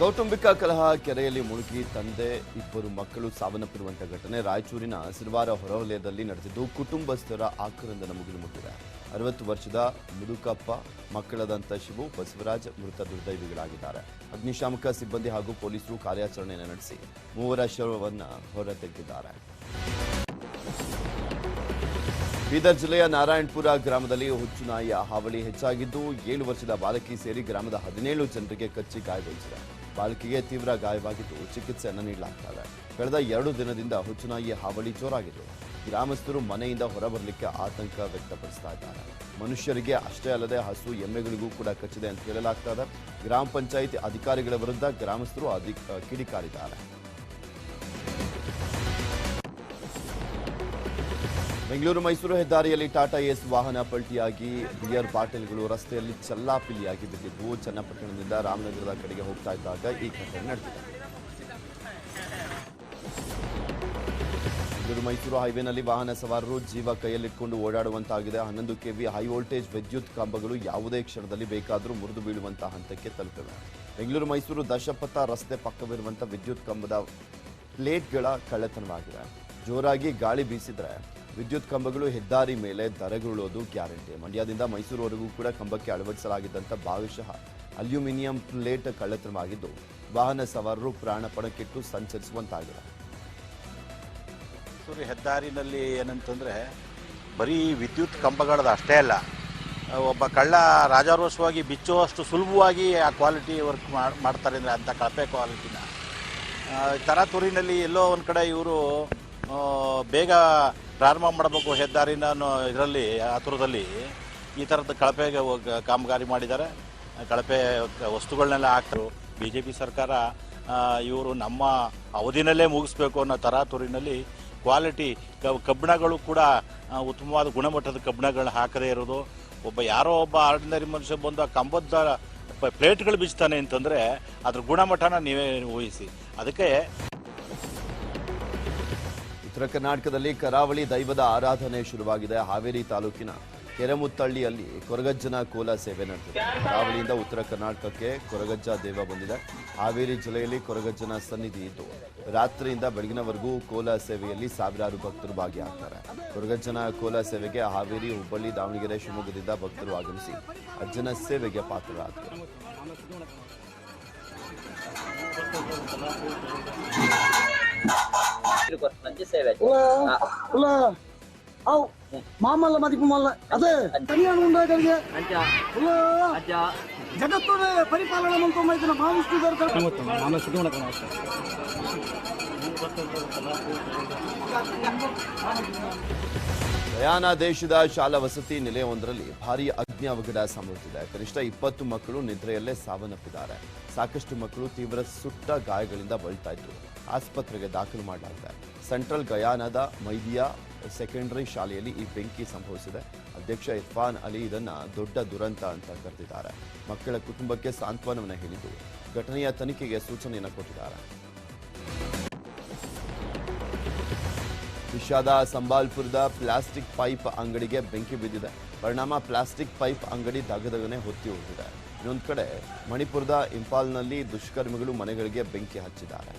ಕೌಟುಂಬಿಕ ಕಲಹ ಕೆರೆಯಲ್ಲಿ ಮುಳುಗಿ ತಂದೆ ಇಬ್ಬರು ಮಕ್ಕಳು ಸಾವನ್ನಪ್ಪಿರುವಂತಹ ಘಟನೆ ರಾಯಚೂರಿನ ಸಿರವಾರ ಹೊರವಲಯದಲ್ಲಿ ನಡೆದಿದ್ದು ಕುಟುಂಬಸ್ಥರ ಆಕ್ರಂದನ ಮುಗಿಲು ಮುಟ್ಟಿದೆ. 60 ವರ್ಷದ ಮುದುಕಪ್ಪ ಮಕ್ಕಳದಂತ ಶಿವು ಬಸವರಾಜ್ ಮೃತ ದುರ್ದೈವಿಗಳಾಗಿದ್ದಾರೆ. ಅಗ್ನಿಶಾಮಕ ಸಿಬ್ಬಂದಿ ಹಾಗೂ ಪೊಲೀಸರು ಕಾರ್ಯಾಚರಣೆಯನ್ನು ನಡೆಸಿ ಮೂವರ ಶವವನ್ನು ಹೊರತೆಗೆದಿದ್ದಾರೆ. ಬೀದರ್ ಜಿಲ್ಲೆಯ ನಾರಾಯಣಪುರ ಗ್ರಾಮದಲ್ಲಿ ಹುಚ್ಚುನಾಯಿಯ ಹಾವಳಿ ಹೆಚ್ಚಾಗಿದ್ದು 7 ವರ್ಷದ ಬಾಲಕಿ ಸೇರಿ ಗ್ರಾಮದ 17 ಜನರಿಗೆ ಕಚ್ಚಿ ಗಾಯಗೊಳಿಸಿದೆ. ಬಾಲಕಿಗೆ ತೀವ್ರ ಗಾಯವಾಗಿದ್ದು ಚಿಕಿತ್ಸೆಯನ್ನು ನೀಡಲಾಗುತ್ತದೆ. ಕಳೆದ 2 ದಿನದಿಂದ ಹುಚ್ಚುನಾಯಿಯ ಹಾವಳಿ ಜೋರಾಗಿದ್ದು ಗ್ರಾಮಸ್ಥರು ಮನೆಯಿಂದ ಹೊರಬರಲಿಕ್ಕೆ ಆತಂಕ ವ್ಯಕ್ತಪಡಿಸ್ತಾ ಇದ್ದಾರೆ. ಮನುಷ್ಯರಿಗೆ ಅಷ್ಟೇ ಅಲ್ಲದೆ ಹಸು ಎಮ್ಮೆಗಳಿಗೂ ಕೂಡ ಕಚ್ಚಿದೆ ಅಂತ ಹೇಳಲಾಗ್ತದೆ. ಗ್ರಾಮ ಪಂಚಾಯಿತಿ ಅಧಿಕಾರಿಗಳ ವಿರುದ್ಧ ಗ್ರಾಮಸ್ಥರು ಕಿಡಿಕಾರಿದ್ದಾರೆ. ಬೆಂಗಳೂರು ಮೈಸೂರು ಹೆದ್ದಾರಿಯಲ್ಲಿ ಟಾಟಾ ಏಸ್ ವಾಹನ ಪಲ್ಟಿಯಾಗಿ ಬಿಯರ್ ಬಾಟಲ್ಗಳು ರಸ್ತೆಯಲ್ಲಿ ಚಲ್ಲಾಪಿಲ್ಲಿಯಾಗಿ ಬಿದ್ದಿದ್ದು ಚನ್ನಪಟ್ಟಣದಿಂದ ರಾಮನಗರದ ಕಡೆಗೆ ಹೋಗ್ತಾ ಇದ್ದಾಗ ಈ ಘಟನೆ ನಡೆದಿದೆ. ಬೆಂಗಳೂರು ಮೈಸೂರು ಹೈವೇನಲ್ಲಿ ವಾಹನ ಸವಾರರು ಜೀವ ಕೈಯಲ್ಲಿಟ್ಕೊಂಡು ಓಡಾಡುವಂತಾಗಿದೆ. 11 ಕೆವಿ ಹೈ ವೋಲ್ಟೇಜ್ ವಿದ್ಯುತ್ ಕಂಬಗಳು ಯಾವುದೇ ಕ್ಷಣದಲ್ಲಿ ಬೇಕಾದರೂ ಮುರಿದು ಬೀಳುವಂತಹ ಹಂತಕ್ಕೆ ತಲುಪಿವೆ. ಬೆಂಗಳೂರು ಮೈಸೂರು ದಶಪಥ ರಸ್ತೆ ಪಕ್ಕವಿರುವಂತಹ ವಿದ್ಯುತ್ ಕಂಬದ ಪ್ಲೇಟ್ಗಳ ಕಳ್ಳತನವಾಗಿದೆ. ಜೋರಾಗಿ ಗಾಳಿ ಬೀಸಿದ್ರೆ ವಿದ್ಯುತ್ ಕಂಬಗಳು ಹೆದ್ದಾರಿ ಮೇಲೆ ಧರೆಗುರುಳೋದು ಗ್ಯಾರಂಟಿ. ಮಂಡ್ಯದಿಂದ ಮೈಸೂರುವರೆಗೂ ಕೂಡ ಕಂಬಕ್ಕೆ ಅಳವಡಿಸಲಾಗಿದ್ದಂಥ ಭಾಗಶಃ ಅಲ್ಯೂಮಿನಿಯಂ ಪ್ಲೇಟ್ ಕಳ್ಳತನವಾಗಿದ್ದು ವಾಹನ ಸವಾರರು ಪ್ರಾಣ ಪಣಕ್ಕಿಟ್ಟು ಸಂಚರಿಸುವಂತಾಗಿದೆ. ಮೈಸೂರು ಹೆದ್ದಾರಿನಲ್ಲಿ ಏನಂತಂದರೆ ಬರೀ ವಿದ್ಯುತ್ ಕಂಬಗಳದ್ದು ಅಷ್ಟೇ ಅಲ್ಲ, ಒಬ್ಬ ಕಳ್ಳ ರಾಜಾರೋಷವಾಗಿ ಬಿಚ್ಚುವಷ್ಟು ಸುಲಭವಾಗಿ ಆ ಕ್ವಾಲಿಟಿ ವರ್ಕ್ ಮಾಡ್ತಾರೆ ಅಂದರೆ ಅಂಥ ಕಳಪೆ ಕ್ವಾಲಿಟಿನ ತರಾತುರಿನಲ್ಲಿ ಎಲ್ಲೋ ಒಂದು ಕಡೆ ಇವರು ಬೇಗ ಪ್ರಾರಂಭ ಮಾಡಬೇಕು ಹೆದ್ದಾರಿನ ಇದರಲ್ಲಿ ಆತುರದಲ್ಲಿ ಈ ಥರದ ಕಳಪೆ ಕಾಮಗಾರಿ ಮಾಡಿದ್ದಾರೆ. ಕಳಪೆ ವಸ್ತುಗಳನ್ನೆಲ್ಲ ಹಾಕ್ತಾರೆ. BJP ಸರ್ಕಾರ ಇವರು ನಮ್ಮ ಅವಧಿನಲ್ಲೇ ಮುಗಿಸ್ಬೇಕು ಅನ್ನೋ ತರಾತುರಿನಲ್ಲಿ ಕ್ವಾಲಿಟಿ ಕಬ್ಬಿಣಗಳು ಕೂಡ ಉತ್ತಮವಾದ ಗುಣಮಟ್ಟದ ಕಬ್ಬಿಣಗಳನ್ನ ಹಾಕದೇ ಇರೋದು. ಯಾರೋ ಒಬ್ಬ ಆರ್ಡಿನರಿ ಮನುಷ್ಯ ಬಂದು ಆ ಕಂಬದ ಪ್ಲೇಟ್ಗಳು ಬಿಚ್ತಾನೆ ಅಂತಂದರೆ ಅದ್ರ ಗುಣಮಟ್ಟನ ನೀವೇ ಊಹಿಸಿ. ಅದಕ್ಕೆ ಉತ್ತರ ಕರ್ನಾಟಕದಲ್ಲಿ ಕರಾವಳಿ ದೈವದ ಆರಾಧನೆ ಶುರುವಾಗಿದೆ. ಹಾವೇರಿ ತಾಲೂಕಿನ ಕೆರೆಮುತ್ತಳ್ಳಿಯಲ್ಲಿ ಕೊರಗಜ್ಜನ ಕೋಲ ಸೇವೆ ನಡೆದಿದೆ. ಕರಾವಳಿಯಿಂದ ಉತ್ತರ ಕರ್ನಾಟಕಕ್ಕೆ ಕೊರಗಜ್ಜ ದೇವ ಬಂದಿದೆ. ಹಾವೇರಿ ಜಿಲ್ಲೆಯಲ್ಲಿ ಕೊರಗಜ್ಜನ ಸನ್ನಿಧಿ ಇದ್ದು ರಾತ್ರಿಯಿಂದ ಬೆಳಗಿನವರೆಗೂ ಕೋಲ ಸೇವೆಯಲ್ಲಿ ಸಾವಿರಾರು ಭಕ್ತರು ಭಾಗಿಯಾಗ್ತಾರೆ. ಕೊರಗಜ್ಜನ ಕೋಲ ಸೇವೆಗೆ ಹಾವೇರಿ, ಹುಬ್ಬಳ್ಳಿ, ದಾವಣಗೆರೆ, ಶಿವಮೊಗ್ಗದಿಂದ ಭಕ್ತರು ಆಗಮಿಸಿ ಅಜ್ಜನ ಸೇವೆಗೆ ಪಾತ್ರರಾದರು. ಮಾಮಲ್ಲ ಮದಿಪು ಮಲ್ಲ ಅದೇ ಕಲ್ಯಾಣ ಉಂಡಾಗರಿಗೆ ಜಗತ್ತು ಪರಿಪಾಲನೆ ಮಾಡ್ಕೊಂಬೈತಿನ ಗಯಾನ ದೇಶದ ಶಾಲಾ ವಸತಿ ನಿಲಯವೊಂದರಲ್ಲಿ ಭಾರೀ ಅಗ್ನಿ ಅವಘಡ ಸಂಭವಿಸಿದೆ. ಕನಿಷ್ಠ 20 ಮಕ್ಕಳು ನಿದ್ರೆಯಲ್ಲೇ ಸಾವನ್ನಪ್ಪಿದ್ದಾರೆ. ಸಾಕಷ್ಟು ಮಕ್ಕಳು ತೀವ್ರ ಸುಟ್ಟ ಗಾಯಗಳಿಂದ ಬಳಲ್ತಾ ಇದ್ರು. ಆಸ್ಪತ್ರೆಗೆ ದಾಖಲು ಮಾಡಲಾಗಿದೆ. ಸೆಂಟ್ರಲ್ ಗಯಾನದ ಮೈದಿಯಾ ಸೆಕೆಂಡರಿ ಶಾಲೆಯಲ್ಲಿ ಈ ಬೆಂಕಿ ಸಂಭವಿಸಿದೆ. ಅಧ್ಯಕ್ಷ ಇರ್ಫಾನ್ ಅಲಿ ಇದನ್ನ ದೊಡ್ಡ ದುರಂತ ಅಂತ ಕರೆದಿದ್ದಾರೆ. ಮಕ್ಕಳ ಕುಟುಂಬಕ್ಕೆ ಸಾಂತ್ವನವನ್ನು ಹೇಳಿದ್ದು ಘಟನೆಯ ತನಿಖೆಗೆ ಸೂಚನೆಯನ್ನು ಕೊಟ್ಟಿದ್ದಾರೆ. ವಿಷಾದ ಸಂಬಾಲ್ಪುರದ ಪ್ಲಾಸ್ಟಿಕ್ ಪೈಪ್ ಅಂಗಡಿಗೆ ಬೆಂಕಿ ಬಿದ್ದಿದೆ. ಪರಿಣಾಮ ಪ್ಲಾಸ್ಟಿಕ್ ಪೈಪ್ ಅಂಗಡಿ ದಗದಗನೆ ಹೊತ್ತಿ ಹೋಗಿದೆ. ಇನ್ನೊಂದು ಕಡೆ ಮಣಿಪುರದ ಇಂಫಾಲ್ನಲ್ಲಿ ದುಷ್ಕರ್ಮಿಗಳು ಮನೆಗಳಿಗೆ ಬೆಂಕಿ ಹಚ್ಚಿದ್ದಾರೆ.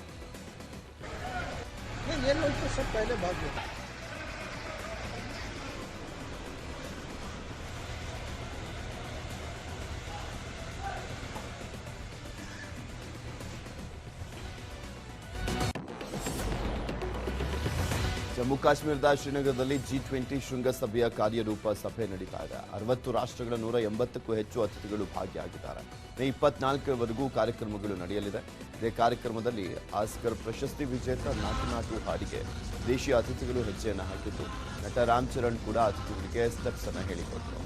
ಜಮ್ಮು ಕಾಶ್ಮೀರದ ಶ್ರೀನಗರದಲ್ಲಿ G20 ಶೃಂಗಸಭೆಯ ಕಾರ್ಯರೂಪ ಸಭೆ ನಡೀತಾ ಇದೆ. 60 ರಾಷ್ಟ್ರಗಳ 180ಕ್ಕೂ ಹೆಚ್ಚು ಅತಿಥಿಗಳು ಭಾಗಿಯಾಗಿದ್ದಾರೆ. ಮೇ 24ರವರೆಗೂ ಕಾರ್ಯಕ್ರಮಗಳು ನಡೆಯಲಿದೆ. ಇದೇ ಕಾರ್ಯಕ್ರಮದಲ್ಲಿ ಆಸ್ಕರ್ ಪ್ರಶಸ್ತಿ ವಿಜೇತ ನಾಟು ಹಾಡಿಗೆ ದೇಶೀಯ ಅತಿಥಿಗಳು ಹೆಜ್ಜೆಯನ್ನು ಹಾಕಿದ್ದು ನಟ ರಾಮ್ ಚರಣ್ ಕೂಡ ಅತಿಥಿಗಳಿಗೆ ಸ್ಟೆಪ್ಸ್ ಅನ್ನು ಹೇಳಿಕೊಟ್ಟರು.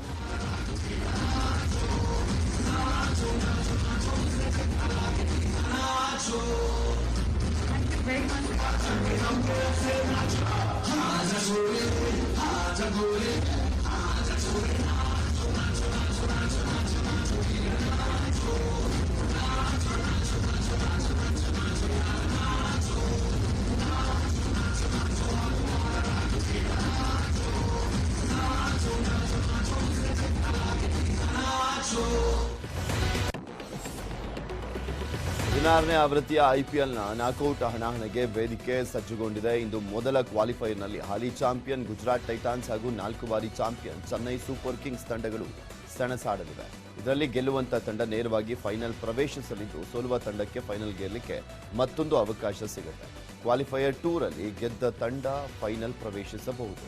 16ನೇ ಆವೃತ್ತಿಯ ಐಪಿಎಲ್ನ ನಾಕೌಟ್ ಹಣಾಹಣಿಗೆ ವೇದಿಕೆ ಸಜ್ಜುಗೊಂಡಿದೆ. ಇಂದು ಮೊದಲ ಕ್ವಾಲಿಫೈರ್ನಲ್ಲಿ ಹಾಲಿ ಚಾಂಪಿಯನ್ ಗುಜರಾತ್ ಟೈಟಾನ್ಸ್ ಹಾಗೂ 4 ಬಾರಿ ಚಾಂಪಿಯನ್ ಚೆನ್ನೈ ಸೂಪರ್ ಕಿಂಗ್ಸ್ ತಂಡಗಳು ಸೆಣಸಾಡಲಿವೆ. ಇದರಲ್ಲಿ ಗೆಲ್ಲುವಂತ ತಂಡ ನೇರವಾಗಿ ಫೈನಲ್ ಪ್ರವೇಶಿಸಲಿದ್ದು, ಸೋಲುವ ತಂಡಕ್ಕೆ ಫೈನಲ್ ಗೆಲ್ಲಲಿಕ್ಕೆ ಮತ್ತೊಂದು ಅವಕಾಶ ಸಿಗುತ್ತೆ. ಕ್ವಾಲಿಫೈಯರ್ 2 ರಲ್ಲಿ ಗೆದ್ದ ತಂಡ ಫೈನಲ್ ಪ್ರವೇಶಿಸಬಹುದು.